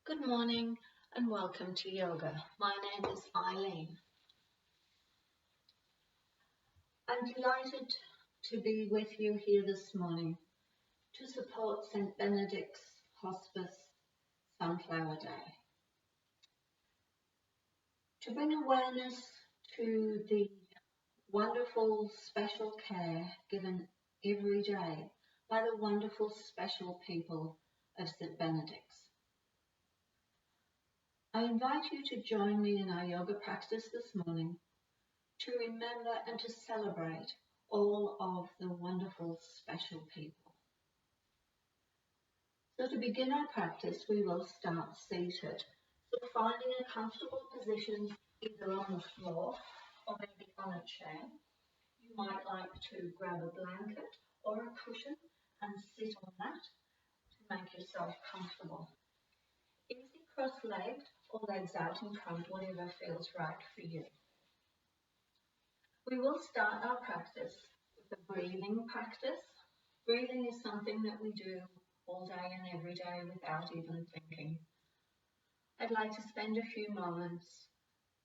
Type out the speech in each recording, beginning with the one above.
Good morning and welcome to yoga. My name is Eileen. I'm delighted to be with you here this morning to support St. Benedict's Hospice Sunflower Day. To bring awareness to the wonderful special care given every day by the wonderful special people of St. Benedict's. I invite you to join me in our yoga practice this morning to remember and to celebrate all of the wonderful special people. So to begin our practice, we will start seated. So finding a comfortable position either on the floor or maybe on a chair. You might like to grab a blanket or a cushion and sit on that to make yourself comfortable. Easy cross-legged or legs out in front, whatever feels right for you. We will start our practice with a breathing practice. Breathing is something that we do all day and every day without even thinking. I'd like to spend a few moments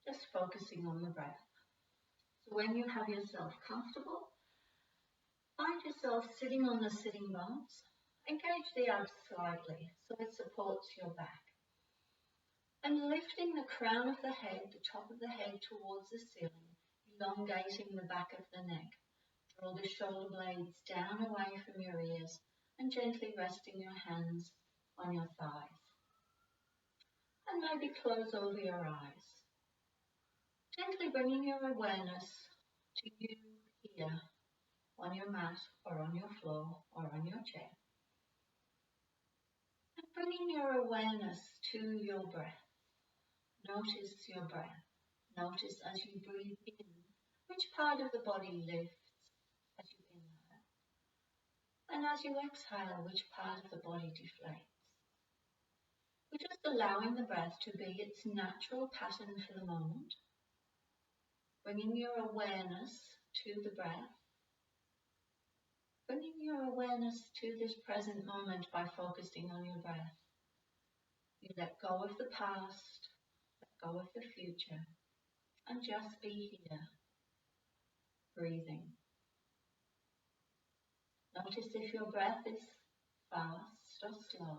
just focusing on the breath. So when you have yourself comfortable, find yourself sitting on the sitting bones. Engage the abs slightly so it supports your back. And lifting the crown of the head, the top of the head towards the ceiling, elongating the back of the neck. Draw the shoulder blades down away from your ears and gently resting your hands on your thighs. And maybe close over your eyes. Gently bringing your awareness to you here on your mat or on your floor or on your chair. And bringing your awareness to your breath. Notice your breath. Notice as you breathe in which part of the body lifts as you inhale. And as you exhale, which part of the body deflates. We're just allowing the breath to be its natural pattern for the moment. Bringing your awareness to the breath. Bringing your awareness to this present moment by focusing on your breath. You let go of the past, let go of the future, and just be here, breathing. Notice if your breath is fast or slow.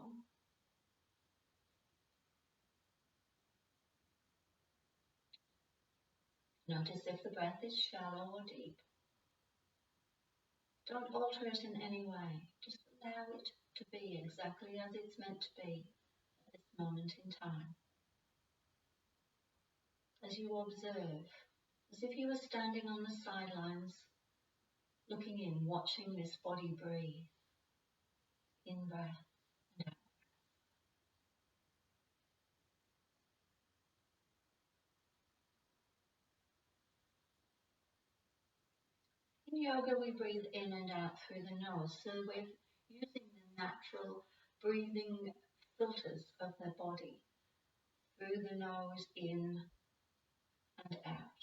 Notice if the breath is shallow or deep. Don't alter it in any way. Just allow it to be exactly as it's meant to be at this moment in time. As you observe, as if you were standing on the sidelines, looking in, watching this body breathe. In breath and out. In yoga, we breathe in and out through the nose, so we're using the natural breathing filters of the body through the nose, in and out.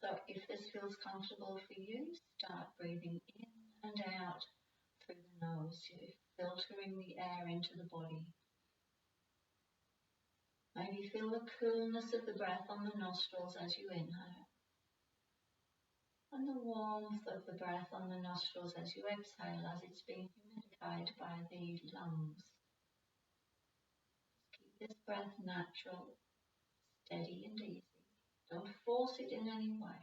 So if this feels comfortable for you, start breathing in and out through the nose, filtering the air into the body. Maybe feel the coolness of the breath on the nostrils as you inhale. And the warmth of the breath on the nostrils as you exhale, as it's being humidified by the lungs. Just keep this breath natural, steady and easy. Don't force it in any way.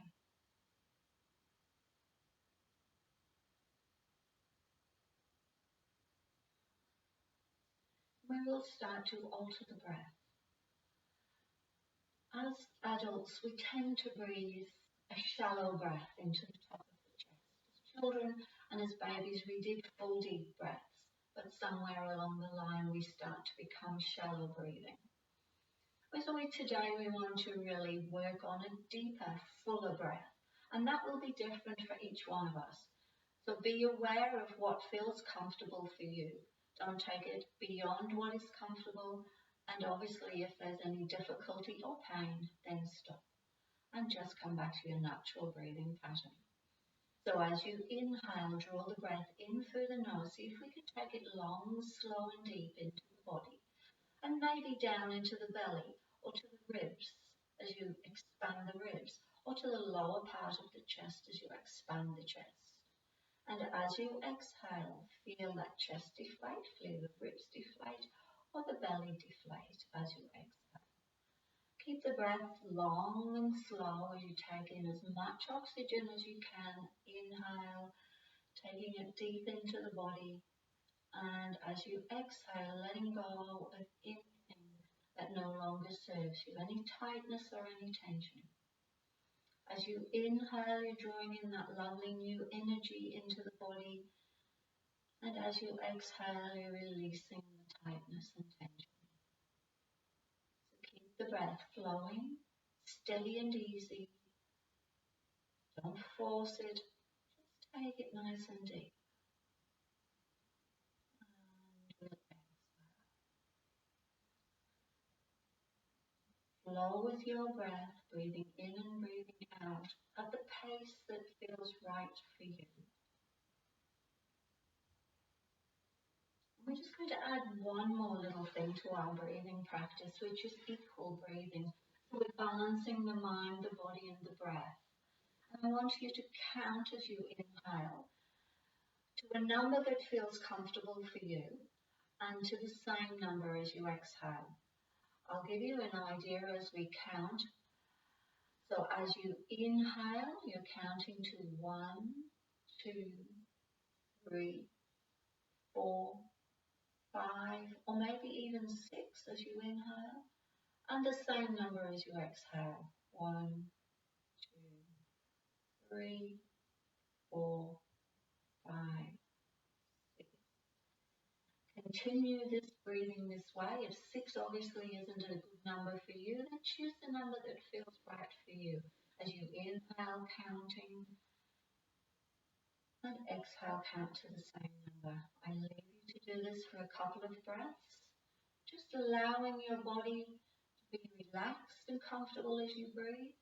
We will start to alter the breath. As adults, we tend to breathe a shallow breath into the top of the chest. As children and as babies, we did full deep breaths, but somewhere along the line we start to become shallow breathing. So today we want to really work on a deeper, fuller breath, and that will be different for each one of us. So be aware of what feels comfortable for you. Don't take it beyond what is comfortable. And obviously, if there's any difficulty or pain, then stop and just come back to your natural breathing pattern. So as you inhale, draw the breath in through the nose. See if we can take it long, slow and deep into the body. and maybe down into the belly or to the ribs as you expand the ribs, or to the lower part of the chest as you expand the chest. And as you exhale, feel that chest deflate, feel the ribs deflate, or the belly deflate as you exhale. Keep the breath long and slow as you take in as much oxygen as you can. Inhale, taking it deep into the body. And as you exhale, letting go of anything that no longer serves you, any tightness or any tension. As you inhale, you're drawing in that lovely new energy into the body. And as you exhale, you're releasing the tightness and tension. So keep the breath flowing, steady and easy. Don't force it, just take it nice and deep. And we'll exhale. Flow with your breath, breathing in and breathing out at the pace that feels right for you. We're just going to add one more little thing to our breathing practice, which is equal breathing. So we're balancing the mind, the body, and the breath. And I want you to count as you inhale to a number that feels comfortable for you and to the same number as you exhale. I'll give you an idea as we count. So as you inhale, you're counting to 1, 2, 3, 4, 5, or maybe even 6 as you inhale, and the same number as you exhale. 1, 2, 3, 4, 5, 6. Continue this breathing this way. If 6 obviously isn't a good number for you, then choose the number that feels right for you. As you inhale, counting, and exhale, count to the same number. I leave you to do this for a couple of breaths, just allowing your body to be relaxed and comfortable as you breathe.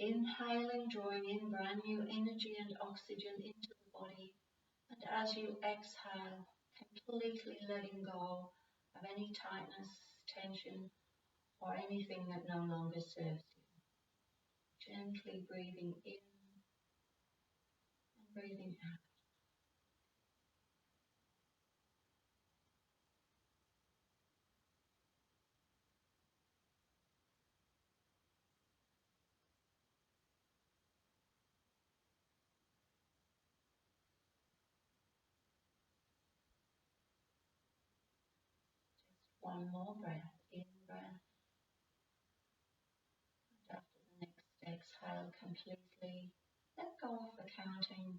Inhaling, drawing in brand new energy and oxygen into the body. And as you exhale, completely letting go of any tightness, tension, or anything that no longer serves you. Gently breathing in and breathing out. One more breath, in breath, and after the next exhale, completely let go of the counting.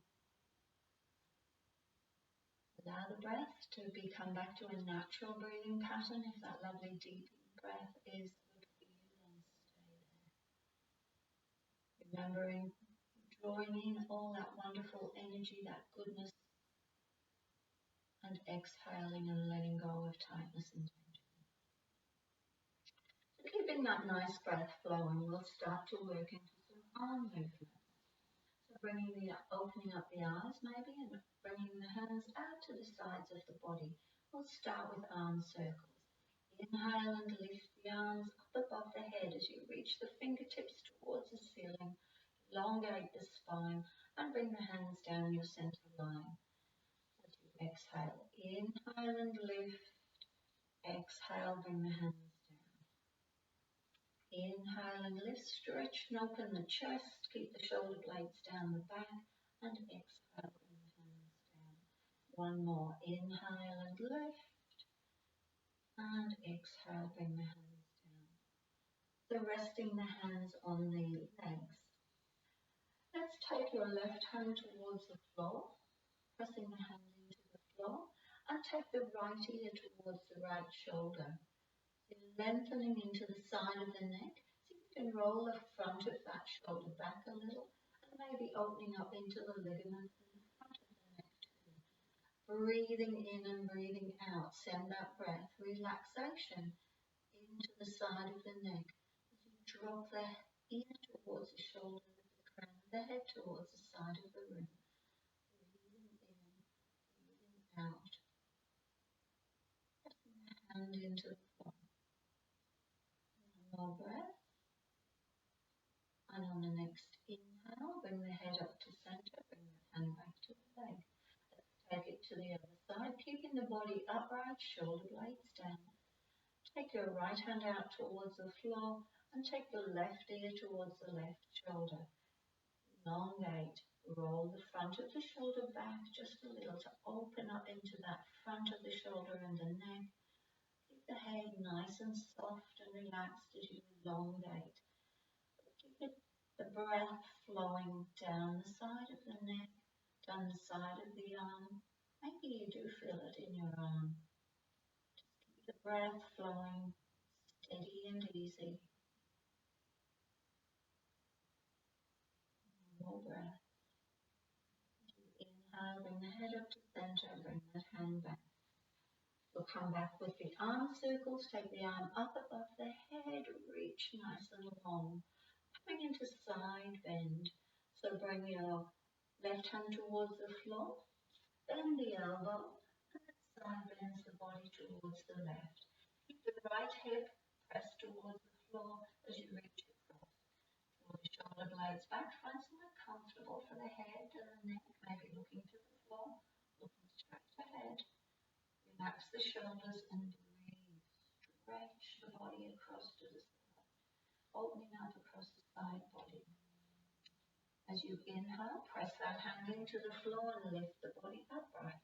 Allow the breath to come back to a natural breathing pattern. If that lovely deep breath is good for you, then stay there. Remembering, drawing in all that wonderful energy, that goodness, and exhaling and letting go of tightness and tension. Keeping that nice breath flowing, we'll start to work into some arm movements. So opening up the eyes maybe and bringing the hands out to the sides of the body. We'll start with arm circles. Inhale and lift the arms up above the head as you reach the fingertips towards the ceiling. Elongate the spine and bring the hands down your center line. As you exhale, inhale and lift. Exhale, bring the hands. Inhale and lift, stretch and open the chest, keep the shoulder blades down the back, and exhale, bring the hands down. One more, inhale and lift, and exhale, bring the hands down. So resting the hands on the legs. Let's take your left hand towards the floor, pressing the hand into the floor, and take the right ear towards the right shoulder. Lengthening into the side of the neck, so you can roll the front of that shoulder back a little and maybe opening up into the ligaments in the front of the neck too. Breathing in and breathing out, send that breath, relaxation into the side of the neck as you drop the ear towards the shoulder with the crown of the head towards the side of the room. Breathing in, breathing out. hand into the floor. One more breath. And on the next inhale, bring the head up to center, bring the hand back to the leg. Take it to the other side, keeping the body upright, shoulder blades down. Take your right hand out towards the floor and take the left ear towards the left shoulder. Elongate. Roll the front of the shoulder back just a little to open up into that front of the shoulder and the neck. Keep the head nice and soft and relaxed as you elongate. Keep the breath flowing down the side of the neck, down the side of the arm. Maybe you do feel it in your arm. Just keep the breath flowing steady and easy. More breath. Inhale, bring the head up to center, bring that hand back. We'll come back with the arm circles, take the arm up above the head, reach nice and long. Coming into side bend. So bring your left hand towards the floor, bend the elbow, and then side bends the body towards the left. Keep the right hip pressed towards the floor as you reach across. Pull the shoulder blades back, find somewhere comfortable for the head and the neck, maybe looking to the floor, looking straight ahead. Relax the shoulders and breathe. Stretch the body across to the side, opening up across the side body. As you inhale, press that hand into the floor and lift the body upright.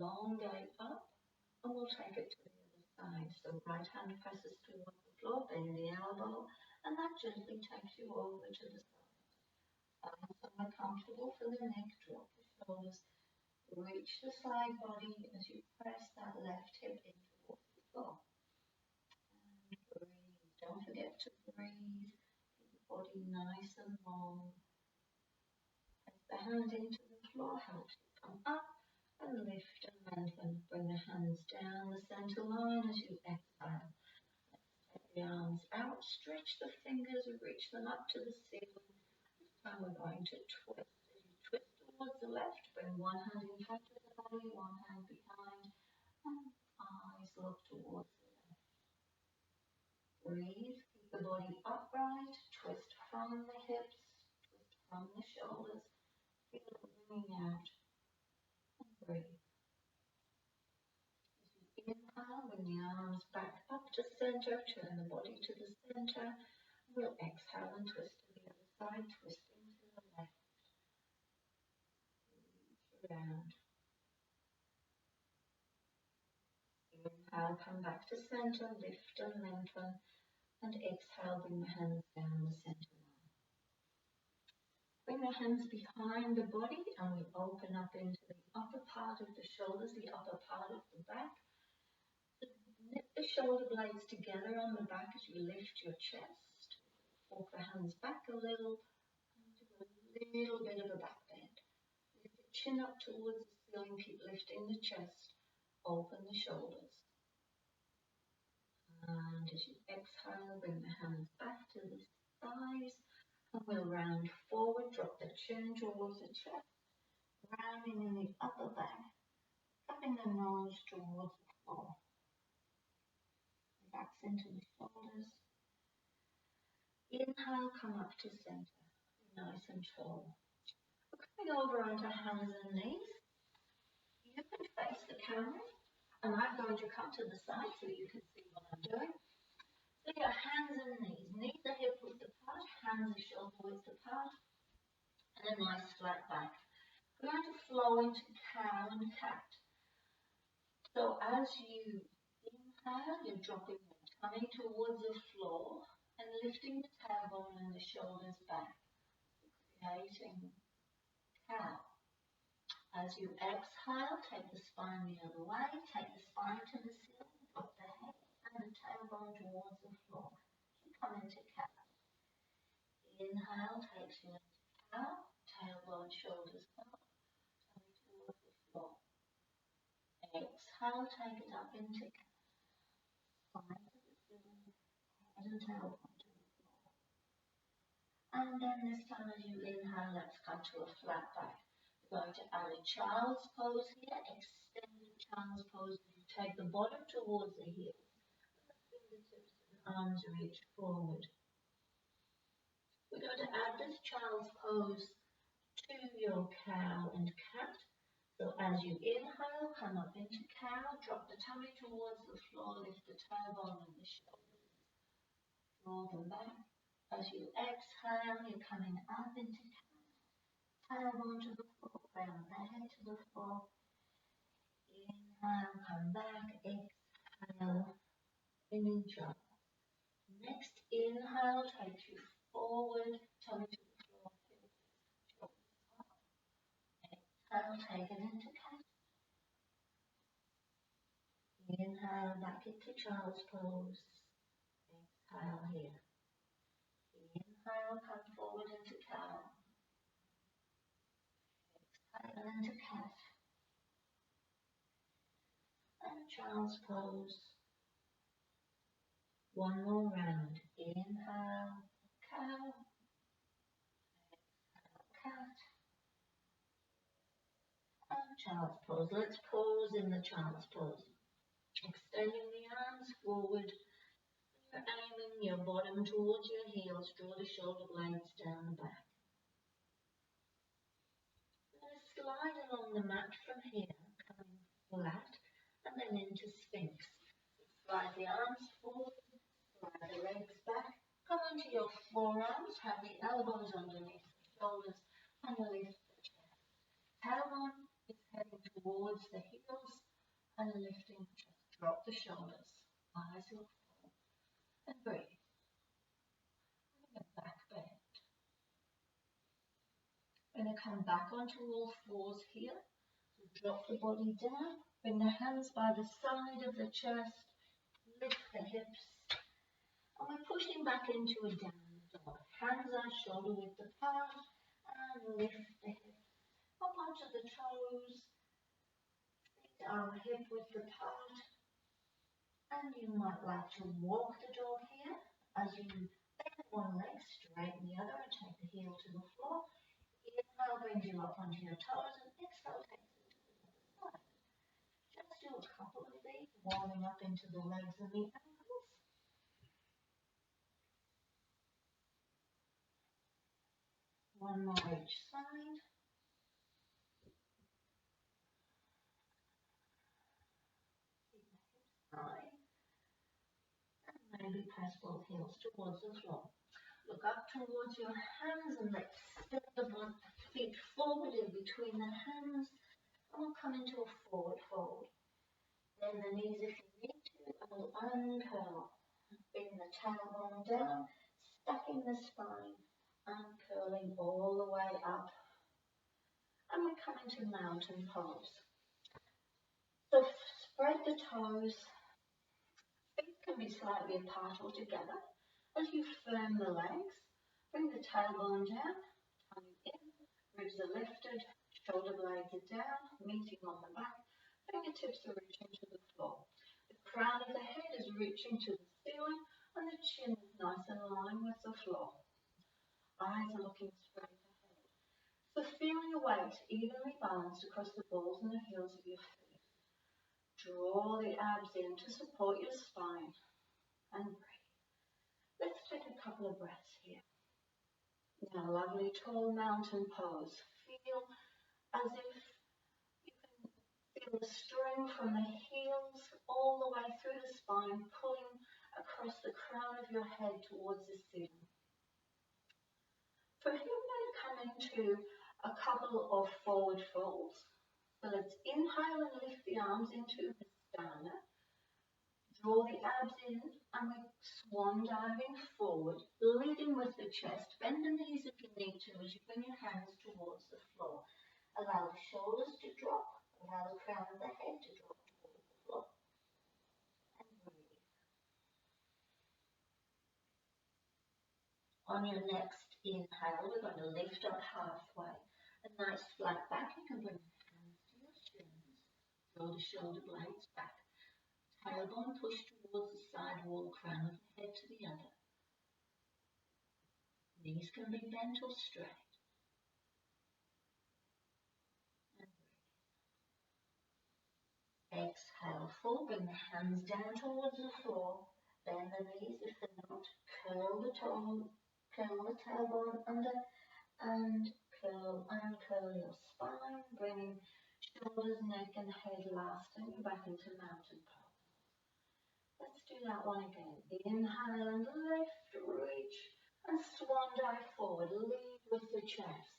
Elongate up, and we'll take it to the other side. So right hand presses towards the floor, bend the elbow, and that gently takes you over to the side. Find somewhere comfortable for the neck, drop the shoulders, reach the side body as you press that left hip in towards the floor. And breathe. Don't forget to breathe. Keep the body nice and long. The hand into the floor helps you come up and lift and lengthen. Bring the hands down the center line as you exhale. Take the arms out, stretch the fingers, reach them up to the ceiling. This time we're going to twist. As you twist towards the left, bring one hand in front of the body, one hand behind, and eyes look towards the left. Breathe, keep the body upright, twist from the hips, twist from the shoulders. Feel it bringing out and breathe. As you inhale, bring the arms back up to center, turn the body to the center. We'll exhale and twist to the other side, twisting to the left. Reach around. Inhale, come back to center, lift and lengthen, and exhale, bring the hands down the center. Bring the hands behind the body and we open up into the upper part of the shoulders, the upper part of the back. Knit the shoulder blades together on the back as you lift your chest. Walk the hands back a little and do a little bit of a back bend. Lift the chin up towards the ceiling, keep lifting the chest. Open the shoulders. And as you exhale, bring the hands back to the thighs. And we'll round forward, drop the chin towards the chest, rounding in the upper back, cupping the nose towards the floor. Relax into the shoulders. Inhale, come up to center, nice and tall. We're coming over onto hands and knees. You can face the camera, and I'm going to come to the side so you can see what I'm doing. So your hands and knees. Knees are hip width apart, hands are shoulder width apart, and a nice flat back. We're going to flow into cow and cat. So as you inhale, you're dropping the tummy towards the floor and lifting the tailbone and the shoulders back, creating cow. As you exhale, take the spine the other way, take the spine to the ceiling, drop the head and the tailbone towards the floor. Come into cat. Inhale takes you into cow, tailbone, shoulders up, tummy towards the floor. Exhale, take it up into cat. Spine to the ceiling, head and tailbone to the floor. And then this time as you inhale, let's come to a flat back. We're going to add a child's pose here. Extend the child's pose as you take the bottom towards the heel. Fingertips and arms reach forward. We're going to add this child's pose to your cow and cat. So as you inhale, come up into cow, drop the tummy towards the floor, lift the tailbone and the shoulders, draw them back. As you exhale, you're coming up into cat, tailbone to the floor, round the head to the floor. Inhale, come back, exhale, in child. Next inhale takes you forward, tummy to the floor, shoulders up. Exhale, take it into cat. Inhale, back into child's pose. Exhale here. Inhale, come forward into cow. Exhale into cat. And child's pose. One more round. Inhale, cow. Exhale, cat. And child's pose. Let's pause in the child's pose. Extending the arms forward. You're aiming your bottom towards your heels. Draw the shoulder blades down the back. Slide along the mat from here, coming flat, and then into Sphinx. Slide the arms forward, slide the legs back, come onto your forearms, have the elbows underneath the shoulders, and lift the chest. Tailbone is heading towards the heels, and lifting the chest. Drop the shoulders, eyes look forward, and breathe. And back bend. Going to come back onto all fours here. So drop the body down, bring the hands by the side of the chest, lift the hips, and we're pushing back into a down dog. Hands are shoulder width apart, and lift the hips up onto the toes, feet are hip width apart, and you might like to walk the dog here as you bend one leg, straighten the other, and take the heel to the floor. Inhale brings you up onto your toes, and exhale takes you to the other side. Just do a couple of these, warming up into the legs and the ankles. One more each side. Keep the hips high. And maybe press both heels towards the floor. Look up towards your hands and let's step the feet forward in between the hands. And we'll come into a forward fold. Bend the knees if you need to, and we'll uncurl. Bring the tailbone down, stacking the spine, uncurling all the way up. And we come into mountain pose. So spread the toes. Feet can be slightly apart or together. As you firm the legs, bring the tailbone down, tummy in, ribs are lifted, shoulder blades are down, meeting on the back, fingertips are reaching to the floor. The crown of the head is reaching to the ceiling, and the chin is nice and aligned with the floor. Eyes are looking straight ahead. So feel your weight evenly balanced across the balls and the heels of your feet. Draw the abs in to support your spine, and breathe. Let's take a couple of breaths here. Now, lovely tall mountain pose. Feel as if you can feel the string from the heels all the way through the spine, pulling across the crown of your head towards the ceiling. From here, we're going to come into a couple of forward folds. So let's inhale and lift the arms into the Vistana. Draw the abs in, and we're swan diving forward, leading with the chest. Bend the knees if you need to as you bring your hands towards the floor. Allow the shoulders to drop, allow the crown of the head to drop towards the floor. And breathe. On your next inhale, we're going to lift up halfway. A nice flat back. You can bring your hands to your shins. Draw the shoulder blades back. Tailbone push towards the side wall, crown of the head to the other. Knees can be bent or straight. And breathe. Exhale, full. Bring the hands down towards the floor. Bend the knees if they're not. Curl the tailbone under and curl your spine. Bringing shoulders, neck and head last and you're back into mountain pose. Let's do that one again. Inhale and lift, reach and swan dive forward. Lead with the chest.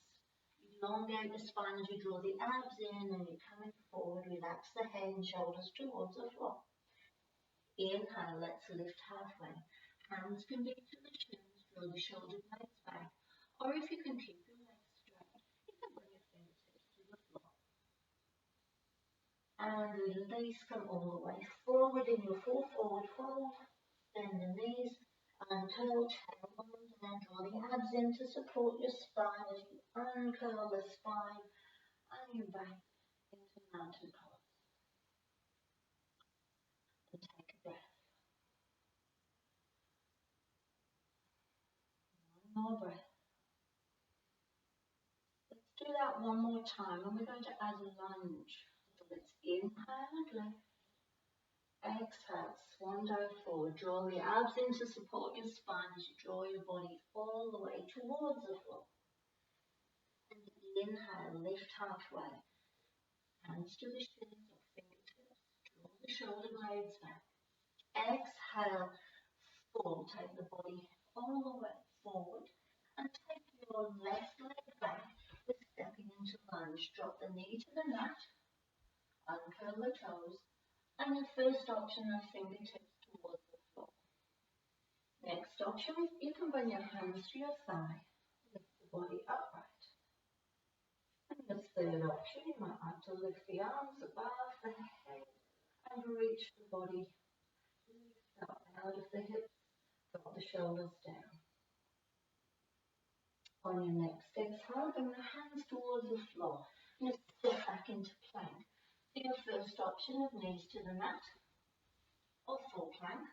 Elongate the spine as you draw the abs in and you're coming forward. Relax the head and shoulders towards the floor. Inhale, let's lift halfway. Hands can be to the shins, draw the shoulder blades back. Or if you can keep your legs straight, you can bring your fingertips to the floor. And release, come all the way forward in your full forward fold. Bend the knees and curl tailbone and draw the abs in to support your spine as you uncurl the spine and you're back into mountain pose. And take a breath. One more breath. Let's do that one more time and we're going to add a lunge. So let's inhale and lift. Exhale, swan dive forward. Draw the abs in to support your spine as you draw your body all the way towards the floor. And inhale, lift halfway. Hands to the shins or fingertips. Draw the shoulder blades back. Exhale, full. Take the body all the way forward. And take your left leg back with stepping into lunge. Drop the knee to the mat. Uncurl the toes. And your first option are fingertips towards the floor. Next option, you can bring your hands to your thigh. Lift the body upright. And the third option, you might like to lift the arms above the head and reach the body. Lift up out of the hips, drop the shoulders down. On your next exhale, bring the hands towards the floor. And step back into plank. Your first option of knees to the mat or full plank.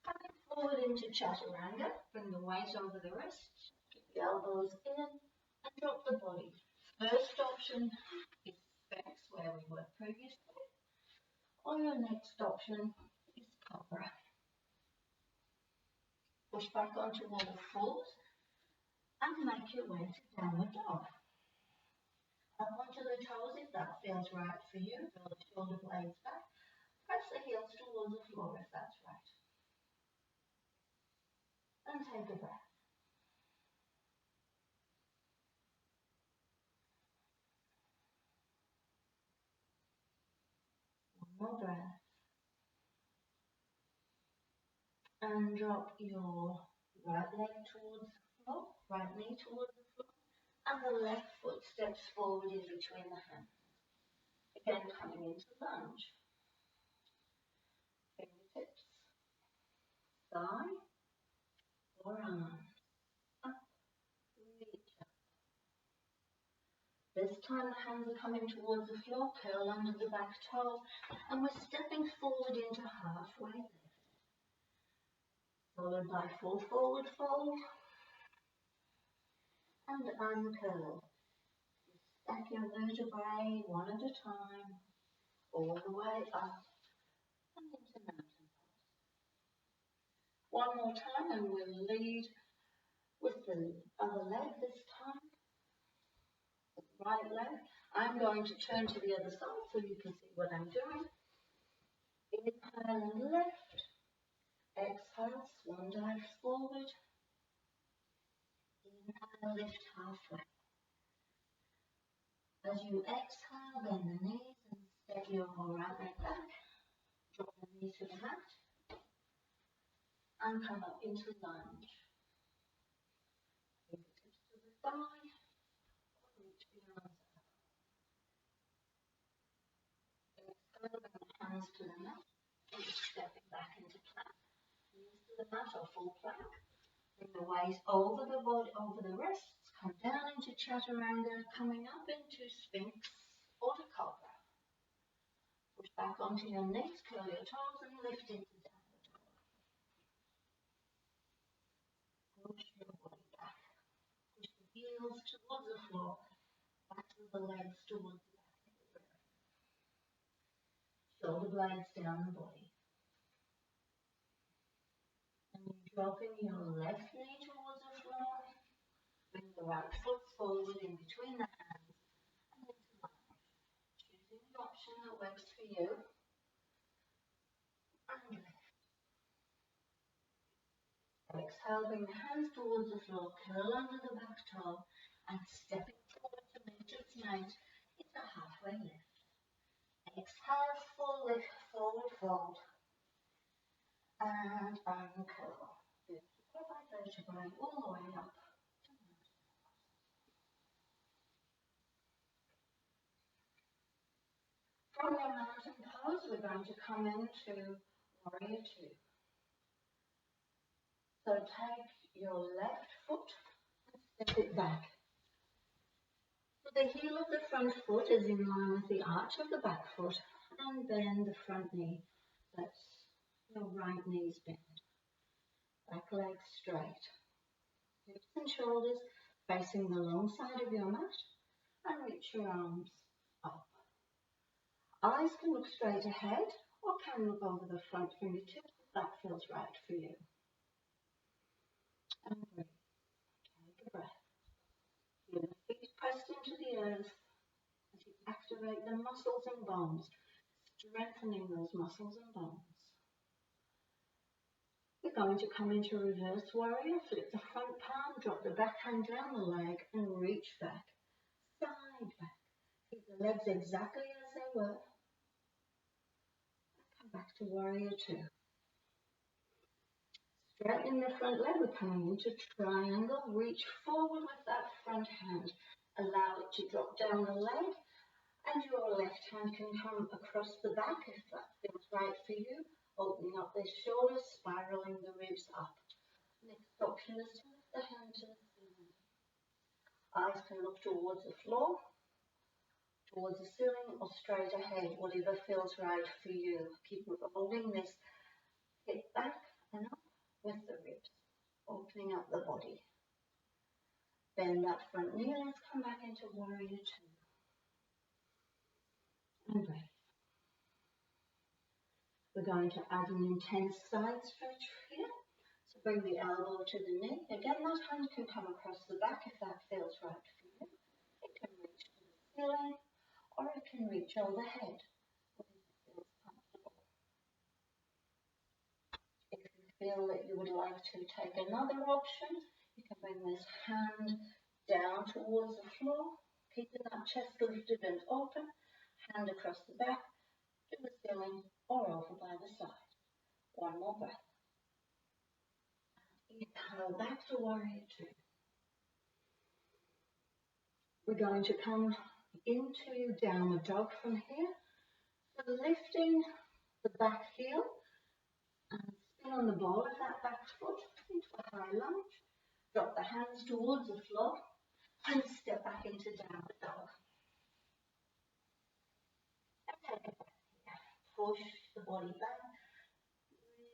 Coming forward into chaturanga, bring the weight over the wrists, keep the elbows in and drop the body. First option is Sphinx where we were previously, or your next option is Cobra. Push back onto all fours and make your way to downward dog. Up onto the toes if that feels right for you. Draw the shoulder blades back. Press the heels towards the floor if that's right. And take a breath. One more breath. And drop your right leg towards the floor, right knee towards the floor, and the left foot steps forward in between the hands. Again, coming into lunge. Fingertips, thigh, or arms. Up, reach up. This time the hands are coming towards the floor, curl under the back toe, and we're stepping forward into halfway lift. Followed by full forward fold. And uncurl. Stack your vertebrae one at a time, all the way up and into mountain pose. One more time and we'll lead with the other leg this time. The right leg. I'm going to turn to the other side so you can see what I'm doing. Inhale and lift. Exhale, swan dive forward. Inhale, lift halfway. As you exhale, bend the knees and step your right leg back. Drop the knee to the mat. And come up into lunge. Fingertips to the thigh. Reach the arms up. Exhale, bring the hands to the mat. And stepping back into plank. Knees to the mat or full plank. Bring the weight over the body, over the wrists. Come down into chaturanga, coming up into Sphinx or the Cobra. Push back onto your knees, curl your toes and lift into downward dog. Push your body back. Push the heels towards the floor, back to the legs towards the back of the room. shoulder blades down the body. And you're dropping your left knee towards the floor. Bring the right foot forward in between the hands and into lunge. Choosing the option that works for you. And lift. Exhale, bring the hands towards the floor, curl under the back toe, and stepping forward to meet its mate into halfway lift. Exhale, full lift, forward fold, and uncurl. Vertebrae by vertebrae, all the way up. From your mountain pose, we're going to come into warrior two. So take your left foot and step it back. So the heel of the front foot is in line with the arch of the back foot, and bend the front knee. That's your right knee's bent. Back leg straight. Hips and shoulders facing the long side of your mat, and reach your arms up. Eyes can look straight ahead or can look over the front fingertips if that feels right for you. And breathe. Take a breath. Feel the feet pressed into the earth as you activate the muscles and bones, strengthening those muscles and bones. We're going to come into reverse warrior. Flip the front palm, drop the back hand down the leg and reach back. Side back. Keep the legs exactly as they were. Come back to warrior two. Straightening the front leg, we're coming into triangle. Reach forward with that front hand. Allow it to drop down the leg, and your left hand can come across the back if that feels right for you. Opening up the shoulders, spiraling the ribs up. Next option is to lift the hand to the ceiling. Eyes can look towards the floor, towards the ceiling, or straight ahead, whatever feels right for you. Keep holding this hip back and up with the ribs, opening up the body. Bend that front knee, let's come back into warrior two. And breathe. We're going to add an intense side stretch here. So bring the elbow to the knee. Again, that hand can come across the back if that feels right for you. It can reach to the ceiling, or it can reach overhead, whatever feels comfortable. If you feel that you would like to take another option, you can bring this hand down towards the floor, keeping that chest lifted and open, hand across the back, to the ceiling, or over by the side. One more breath. Inhale back to warrior two. We're going to come into downward dog from here. So lifting the back heel and spin on the ball of that back foot into a high lunge. Drop the hands towards the floor and step back into downward dog. And take a breath here. Push the body back.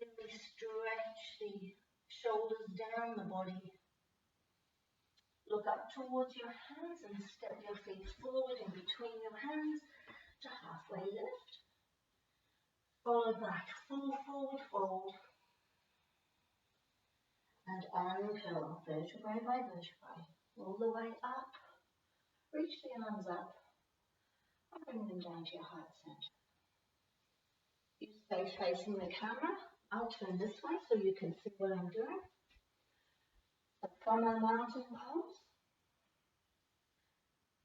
Really stretch the shoulders down the body. Look up towards your hands and step your feet forward in between your hands to halfway lift. Follow back, full forward fold. And uncurl, vertebrae by vertebrae. All the way up. Reach the arms up and bring them down to your heart center. You stay facing the camera. I'll turn this way so you can see what I'm doing. So from our mountain pose,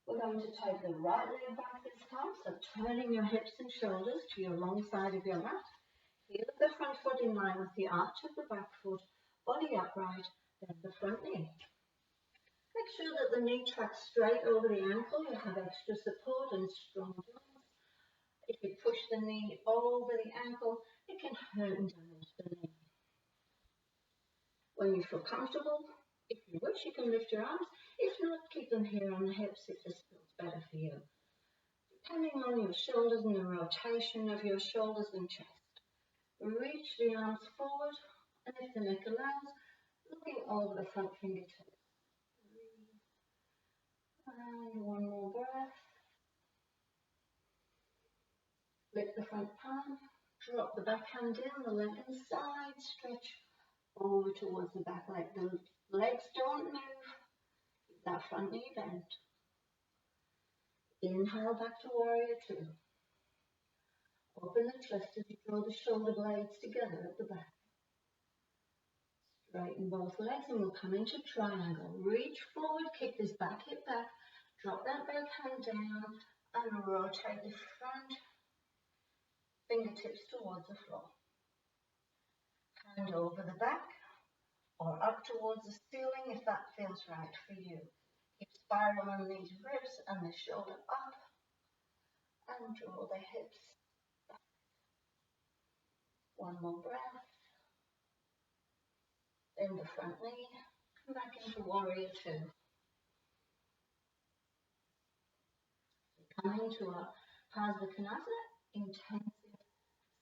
we're going to take the right leg back this time, so turning your hips and shoulders to your long side of your mat. Heel of the front foot in line with the arch of the back foot, body upright, then the front knee. Make sure that the knee tracks straight over the ankle. You have extra support and strong joints. If you push the knee over the ankle, it can hurt and damage the knee. When you feel comfortable, if you wish, you can lift your arms. If not, keep them here on the hips if this feels better for you. Depending on your shoulders and the rotation of your shoulders and chest. Reach the arms forward, and if the neck allows, looking over the front fingertips. And one more breath. Lift the front palm, drop the back hand down, the leg inside, stretch over towards the back leg. The legs don't move. Keep that front knee bent. Inhale back to warrior two. Open the chest as you draw the shoulder blades together at the back. Straighten both legs and we'll come into triangle. Reach forward, kick this back hip back, drop that back hand down and rotate the front fingertips towards the floor. Hand over the back or up towards the ceiling if that feels right for you. Keep spiraling these ribs and the shoulder up and draw the hips back. One more breath. Bend the front knee, come back into warrior two. Come into a Parsvakonasana, intensive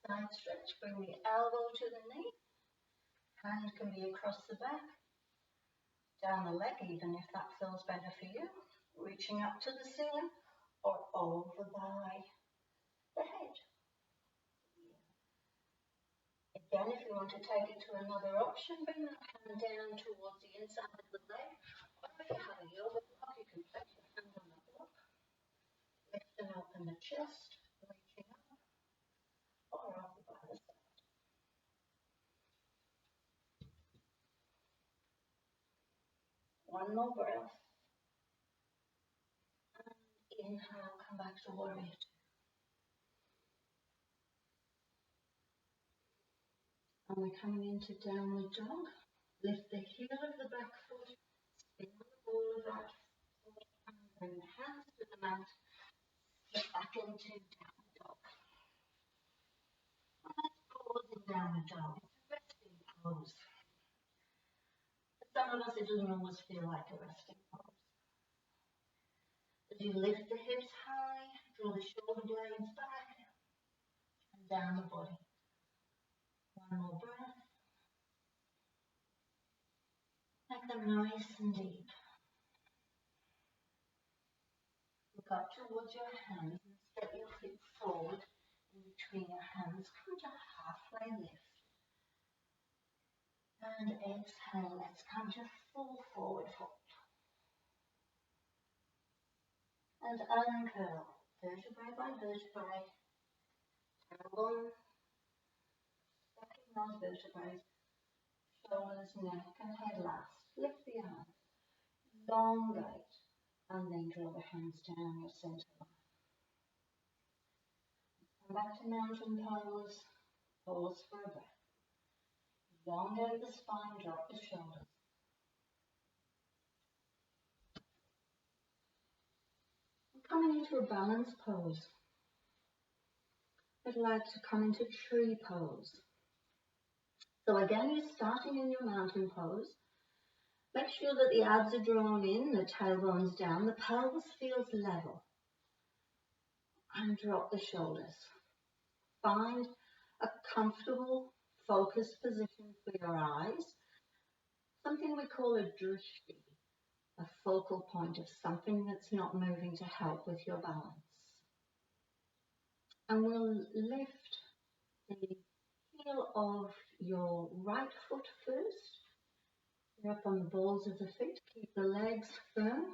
side stretch. Bring the elbow to the knee. Hand can be across the back, down the leg even if that feels better for you. Reaching up to the ceiling or over by the head. Again, if you want to take it to another option, bring that hand down towards the inside of the leg. Or if you have a yoga block, you can place your hand on the block. Lift and open the chest, reaching up or over by the side. One more breath. And inhale, come back to warrior two. And we're coming into downward dog. Lift the heel of the back foot, spin on the ball of that foot, and bring the hands to the mat. Get back into downward dog. And let's pause in downward dog. It's a resting pose. For some of us, it doesn't always feel like a resting pose. As you lift the hips high, draw the shoulder blades back and down the body. One more breath. Make them nice and deep. Look up towards your hands and step your feet forward in between your hands. Come to halfway lift. And exhale, let's come to full forward fold. And uncurl, vertebrae by vertebrae. Tailbone, stacking those vertebrae. Shoulders, neck and head last. Lift the arms, elongate, and then draw the hands down your center line. Come back to mountain pose, pause for a breath. Elongate the spine, drop the shoulders. I'm coming into a balanced pose. I'd like to come into tree pose. So again, you're starting in your mountain pose. Make sure that the abs are drawn in, the tailbone's down, the pelvis feels level. And drop the shoulders. Find a comfortable, focused position for your eyes. Something we call a drishti, a focal point of something that's not moving to help with your balance. And we'll lift the heel of your right foot first. You're up on the balls of the feet. Keep the legs firm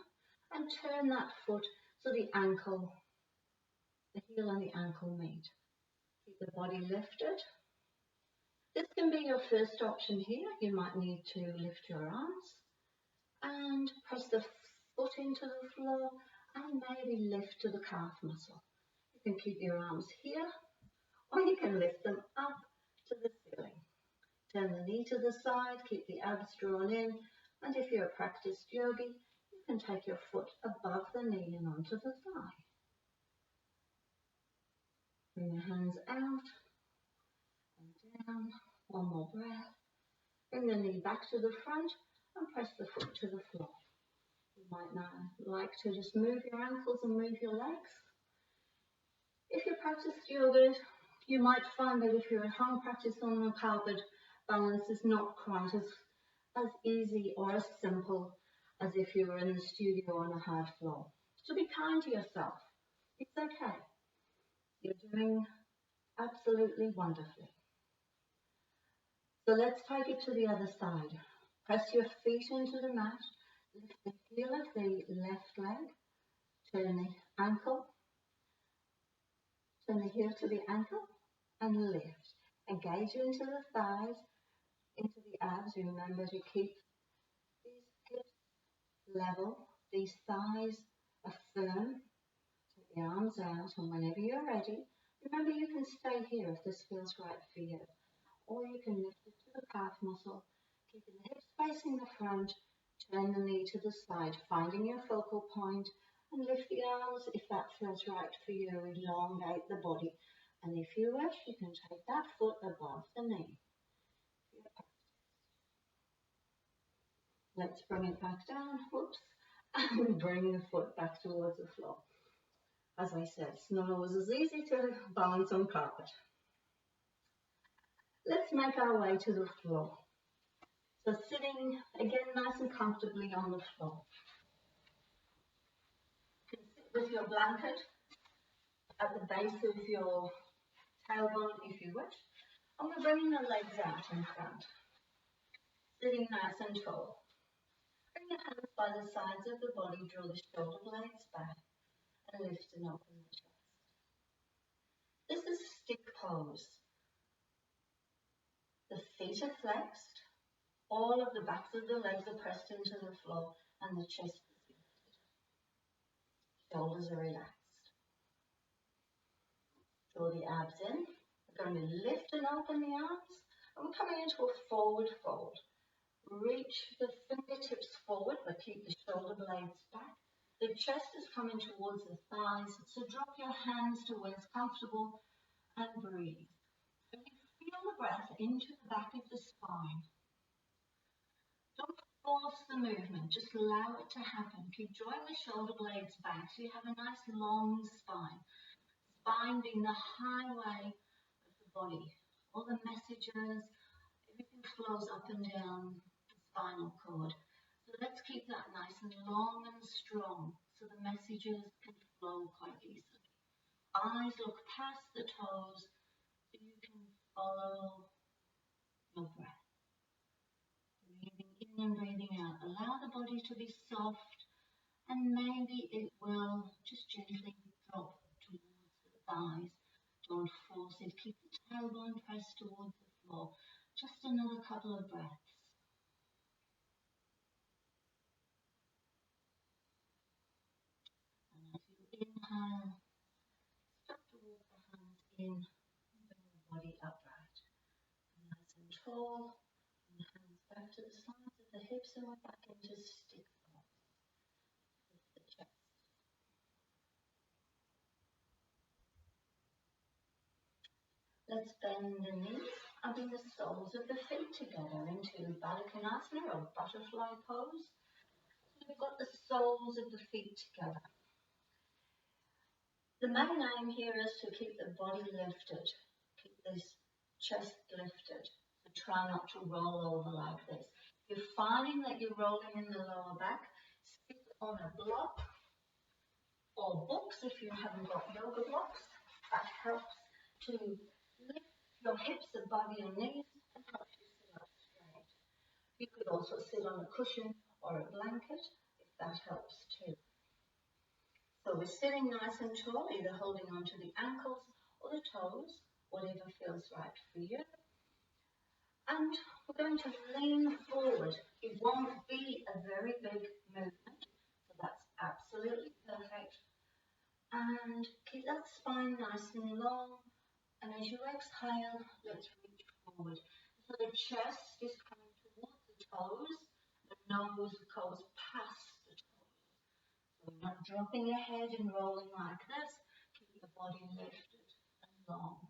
and turn that foot so the ankle, the heel and the ankle meet. Keep the body lifted. This can be your first option here. You might need to lift your arms and press the foot into the floor and maybe lift to the calf muscle. You can keep your arms here or you can lift them up to the ceiling. Turn the knee to the side, keep the abs drawn in, and if you're a practiced yogi, you can take your foot above the knee and onto the thigh. Bring the hands out and down. One more breath. Bring the knee back to the front and press the foot to the floor. You might now like to just move your ankles and move your legs. If you practice yoga, you might find that if you're at home practice on the carpet, balance is not quite as easy or as simple as if you were in the studio on a hard floor. So be kind to yourself. It's okay. You're doing absolutely wonderfully. So let's take it to the other side. Press your feet into the mat, lift the heel of the left leg, turn the ankle, turn the heel to the ankle and lift. Engage into the thighs, into the abs. Remember to keep these hips level, these thighs are firm. Take the arms out, and whenever you're ready, remember you can stay here if this feels right for you. Or you can lift it to the calf muscle, keeping the hips facing the front, turn the knee to the side, finding your focal point, and lift the arms if that feels right for you. Elongate the body. And if you wish, you can take that foot above the knee. Let's bring it back down, whoops, and bring the foot back towards the floor. As I said, it's not always as easy to balance on carpet. Let's make our way to the floor. So sitting, again, nice and comfortably on the floor. You can sit with your blanket at the base of your tailbone if you wish. And we're bringing the legs out in front. Sitting nice and tall. Bring your hands by the sides of the body, draw the shoulder blades back, and lift and open the chest. This is stick pose. The feet are flexed, all of the backs of the legs are pressed into the floor, and the chest is lifted. Shoulders are relaxed. Draw the abs in. We're going to lift and open the arms, and we're coming into a forward fold. Reach the fingertips forward, but keep the shoulder blades back. The chest is coming towards the thighs, so drop your hands to where it's comfortable and breathe. And you feel the breath into the back of the spine. Don't force the movement, just allow it to happen. Keep drawing the shoulder blades back so you have a nice long spine. Spine being the highway of the body. All the messages, everything flows up and down the spinal cord. So let's keep that nice and long and strong so the messages can flow quite easily. Eyes look past the toes so you can follow your breath. Breathing in and breathing out. Allow the body to be soft, and maybe it will just gently drop towards the thighs. Don't force it. Keep the tailbone pressed towards the floor. Just another couple of breaths. And as you inhale, start to walk the hands in and bring the body upright. Nice and tall. And hands back to the sides of the hips, and we're back into stick pose. Lift the chest. Let's bend the knees and bring the soles of the feet together into Baddha Konasana or butterfly pose. So we've got the soles of the feet together. The main aim here is to keep the body lifted, keep this chest lifted. So try not to roll over like this. If you're finding that you're rolling in the lower back, sit on a block or books if you haven't got yoga blocks. That helps to lift your hips above your knees and helps you sit up straight. You could also sit on a cushion or a blanket if that helps too. So we're sitting nice and tall, either holding onto the ankles or the toes, whatever feels right for you. And we're going to lean forward. It won't be a very big movement, so that's absolutely perfect. And keep that spine nice and long. And as you exhale, let's reach forward. So the chest is coming towards the toes, the nose goes past the toes. So you're not dropping your head and rolling like this. Keep the body lifted and long.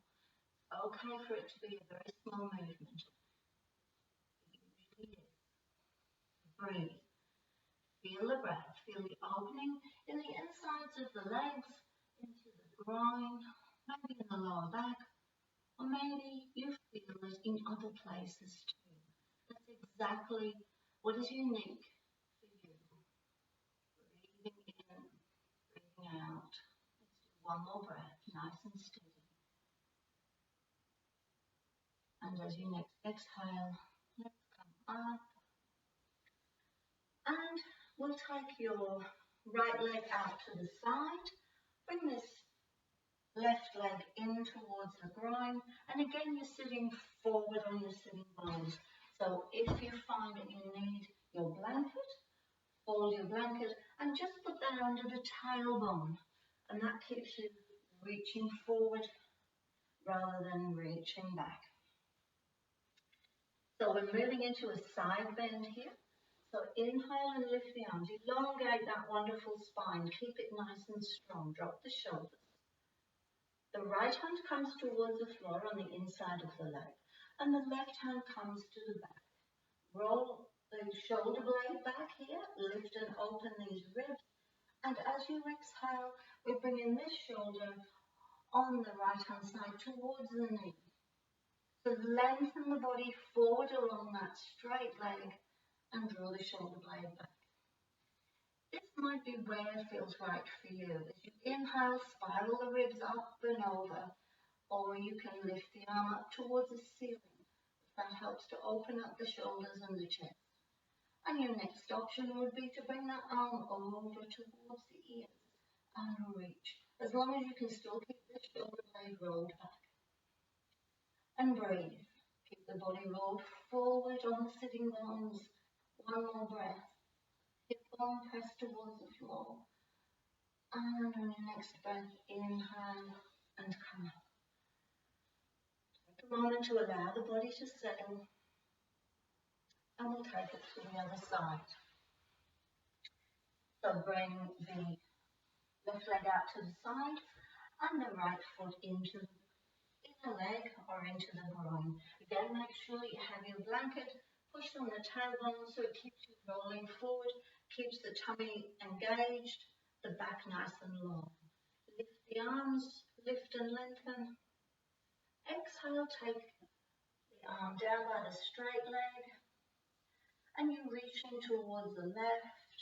Okay for it to be a very small movement. It usually is. Breathe. Feel the breath. Feel the opening in the insides of the legs, into the groin, maybe in the lower back, or maybe you feel it in other places too. That's exactly what is unique for you. Breathing in, breathing out. Let's do one more breath, nice and steady. And as you next exhale, let's come up. And we'll take your right leg out to the side. Bring this left leg in towards the groin. And again, you're sitting forward on your sitting bones. So if you find that you need your blanket, fold your blanket and just put that under the tailbone. And that keeps you reaching forward rather than reaching back. So we're moving into a side bend here. So inhale and lift the arms. Elongate that wonderful spine. Keep it nice and strong. Drop the shoulders. The right hand comes towards the floor on the inside of the leg. And the left hand comes to the back. Roll the shoulder blade back here. Lift and open these ribs. And as you exhale, we're bringing this shoulder on the right hand side towards the knee. So lengthen the body forward along that straight leg and draw the shoulder blade back. This might be where it feels right for you. As you inhale, spiral the ribs up and over, or you can lift the arm up towards the ceiling. That helps to open up the shoulders and the chest. And your next option would be to bring that arm over towards the ears and reach, as long as you can still keep the shoulder blade rolled back. And breathe. Keep the body rolled forward on the sitting bones. One more breath. Hip bone pressed towards the floor. And on your next breath, inhale and come up. Take a moment to allow the body to settle. And we'll take it to the other side. So bring the left leg out to the side and the right foot into the inner leg or into the groin. Again, make sure you have your blanket pushed on the tailbone so it keeps you rolling forward, keeps the tummy engaged, the back nice and long. Lift the arms, lift and lengthen. Exhale, take the arm down by the straight leg and you're reaching towards the left.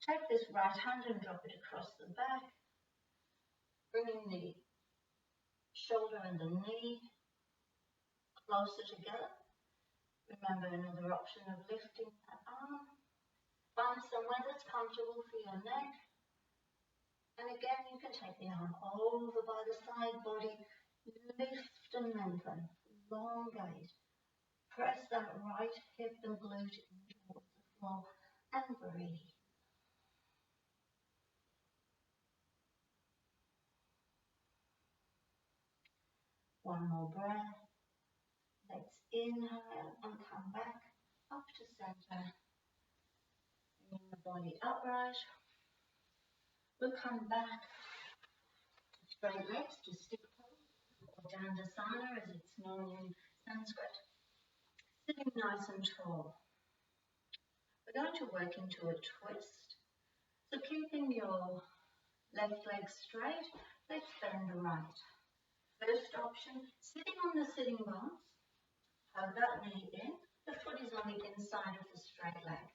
Take this right hand and drop it across the back, bringing the shoulder and the knee closer together. Remember another option of lifting that arm. Find somewhere that's comfortable for your neck. And again, you can take the arm over by the side body, lift and lengthen, elongate. Press that right hip and glute in towards the floor and breathe. One more breath. Let's inhale and come back up to center. Bringing the body upright. We'll come back to straight legs, to stick pose, or Dandasana as it's known in Sanskrit. Sitting nice and tall. We're going to work into a twist. So keeping your left leg straight, let's bend the right. First option, sitting on the sitting bones. Hug that knee in. The foot is on the inside of the straight leg.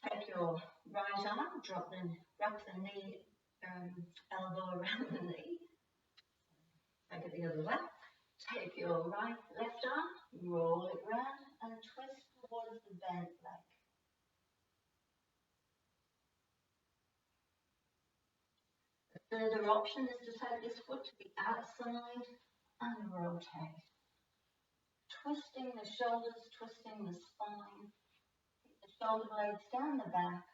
Take your right arm, wrap the knee, elbow around the knee. Take it the other way. Take your left arm, roll it round and twist towards the bent leg. The further option is to take this foot to the outside and rotate. Twisting the shoulders, twisting the spine. Keep the shoulder blades down the back.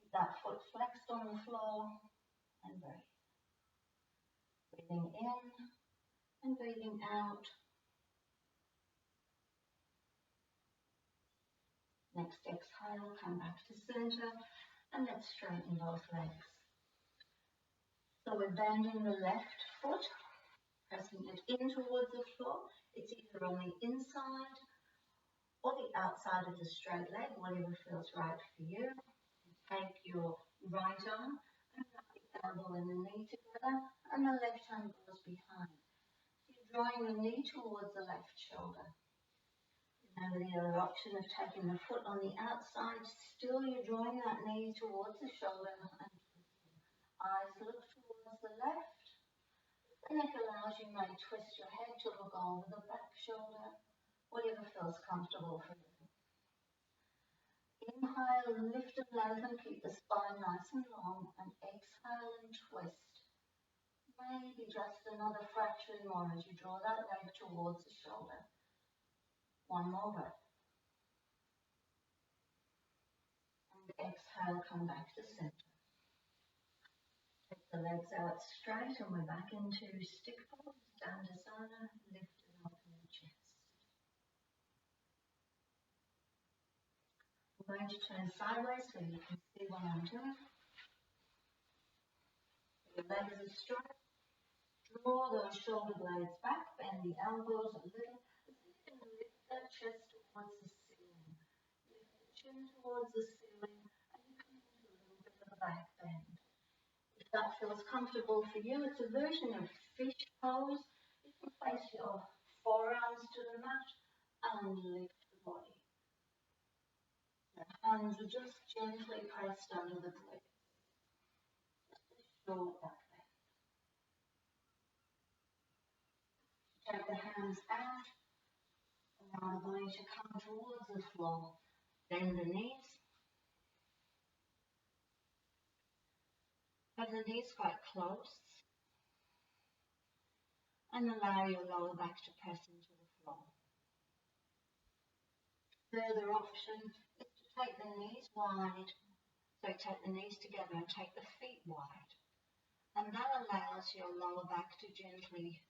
Keep that foot flexed on the floor and breathe. Breathing in and breathing out. Next exhale, come back to center and let's straighten both legs. So we're bending the left foot, pressing it in towards the floor. It's either on the inside or the outside of the straight leg, whatever feels right for you. Take your right arm and wrap the elbow and the knee together and the left hand goes behind. So you're drawing the knee towards the left shoulder. Remember the other option of taking the foot on the outside, still you're drawing that knee towards the shoulder and twisting. Eyes look towards the left. The neck allows you may twist your head to look over the back. shoulder, whatever feels comfortable for you. Inhale, lift and low and keep the spine nice and long, and exhale and twist. Maybe just another fraction more as you draw that leg towards the shoulder. One more breath. And exhale, come back to center. Take the legs out straight and we're back into stick pose, Dandasana, lift and open the chest. I'm going to turn sideways so you can see what I'm doing. Your legs are straight. Draw those shoulder blades back, bend the elbows a little, as you can lift that chest towards the ceiling. Lift the chin towards the ceiling, and you can do a little bit of a back bend. If that feels comfortable for you, it's a version of fish pose. You can place your forearms to the mat and lift the body. Your hands are just gently pressed under the blade. Just a short back bend. Take the hands out, allow the body to come towards the floor. Bend the knees. Have the knees quite close. And allow your lower back to press into the floor. Further option is to take the knees wide. So take the knees together and take the feet wide. And that allows your lower back to gently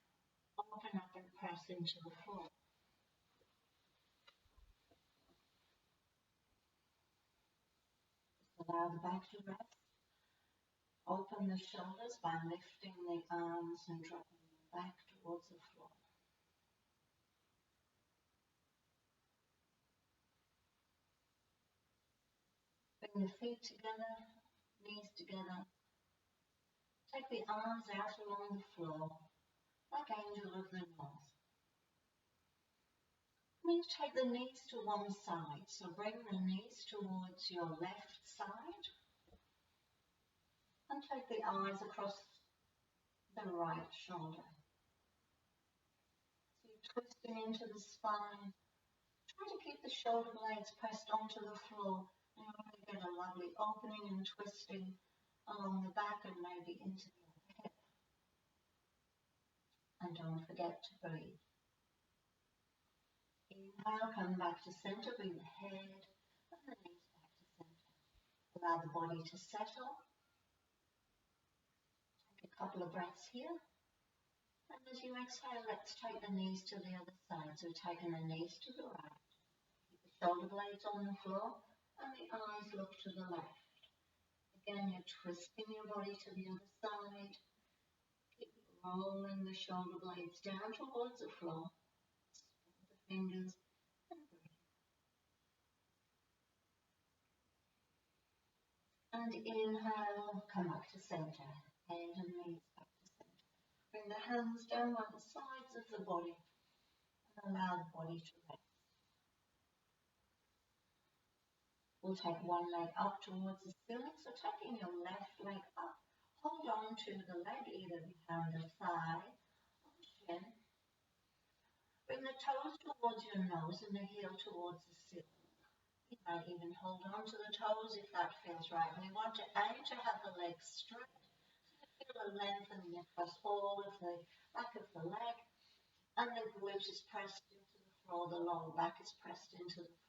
open up and press into the floor. Just allow the back to rest. Open the shoulders by lifting the arms and dropping them back towards the floor. Bring the feet together, knees together. Take the arms out along the floor, like Angel of the North. Then take the knees to one side, so bring the knees towards your left side. And take the eyes across the right shoulder. So you're twisting into the spine. Try to keep the shoulder blades pressed onto the floor. And you're going to get a lovely opening and twisting along the back and maybe into the hip. And don't forget to breathe. Inhale, come back to center, bring the head and the knees back to center. Allow the body to settle. Take a couple of breaths here. And as you exhale, let's take the knees to the other side. So taking the knees to the right. Keep the shoulder blades on the floor and the eyes look to the left. Again, you're twisting your body to the other side. Keep rolling the shoulder blades down towards the floor. Spread the fingers and breathe. And inhale, come back to center. Head and knees back to center. Bring the hands down by the sides of the body and allow the body to rest. We'll take one leg up towards the ceiling, so taking your left leg up, hold on to the leg either behind the thigh or the shin. Bring the toes towards your nose and the heel towards the ceiling. You might even hold on to the toes if that feels right. We want to aim to have the legs straight, so you feel a lengthening across all of the back of the leg, and the glute is pressed into the floor, the lower back is pressed into the floor.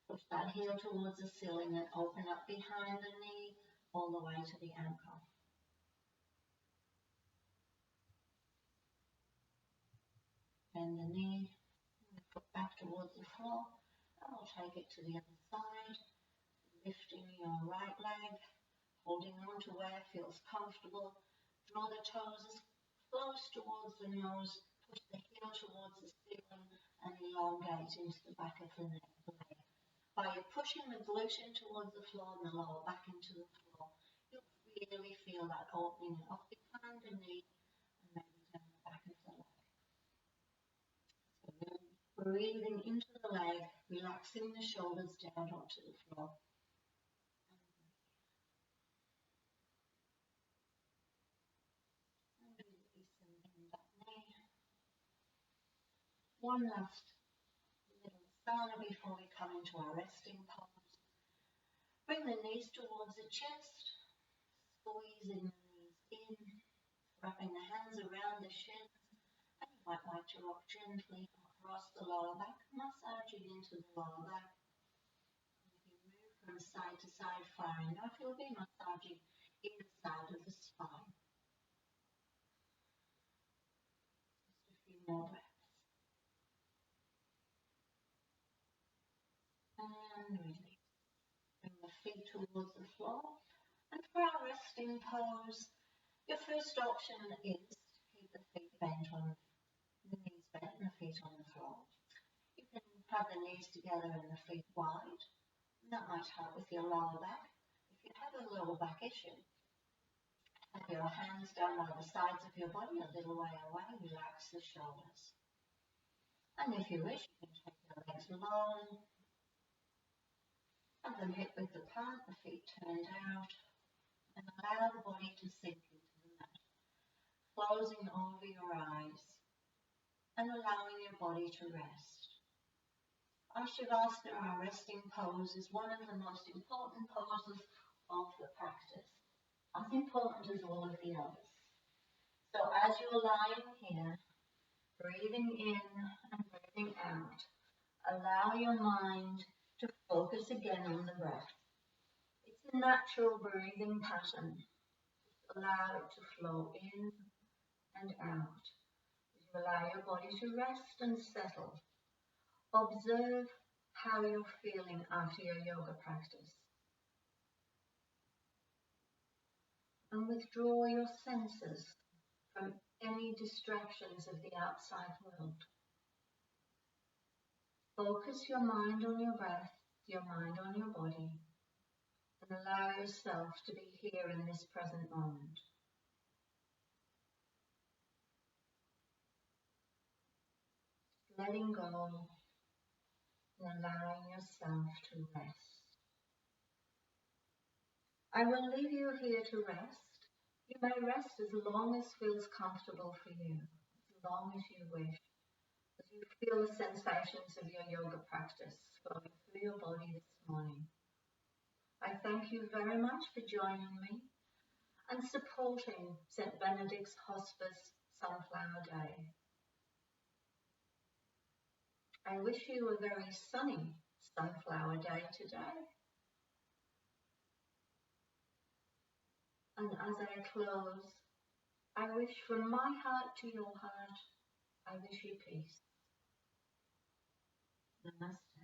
Push that heel towards the ceiling and open up behind the knee all the way to the ankle. Bend the knee, and the foot back towards the floor, and we'll take it to the other side, lifting your right leg, holding on to where it feels comfortable. Draw the toes as close towards the nose, push the heel towards the ceiling, and elongate into the back of the leg. By pushing the glute in towards the floor and the lower back into the floor, you'll really feel that opening up behind the knee and maybe down the back of the leg. So then breathing into the leg, relaxing the shoulders down onto the floor. And release and bend that knee. One last little sana before we come into our resting pose. Bring the knees towards the chest, squeezing the knees in, wrapping the hands around the shins, and you might like to rock gently across the lower back, massaging into the lower back. And if you move from side to side far enough, you'll be massaging inside of the spine. Just a few more breaths. And release. Bring the feet towards the floor. And for our resting pose, your first option is to keep the feet bent on the knees bent and the feet on the floor. You can have the knees together and the feet wide. And that might help with your lower back. If you have a lower back issue, have your hands down by the sides of your body a little way away. Relax the shoulders. And if you wish, you can take your legs long. Have them hip width apart, the feet turned out. And allow the body to sink into the mat. Closing over your eyes and allowing your body to rest. Our Shavasana, our resting pose, is one of the most important poses of the practice. As important as all of the others. So as you're lying here, breathing in and breathing out, allow your mind to focus again on the breath. It's a natural breathing pattern. Allow it to flow in and out. As you allow your body to rest and settle, observe how you're feeling after your yoga practice. And withdraw your senses from any distractions of the outside world. Focus your mind on your breath, your mind on your body, and allow yourself to be here in this present moment. Letting go and allowing yourself to rest. I will leave you here to rest. You may rest as long as feels comfortable for you, as long as you wish, as you feel the sensations of your yoga practice flowing through your body this morning. I thank you very much for joining me and supporting St. Benedict's Hospice Sunflower Day. I wish you a very sunny Sunflower Day today. And as I close, I wish from my heart to your heart, I wish you peace. Namaste.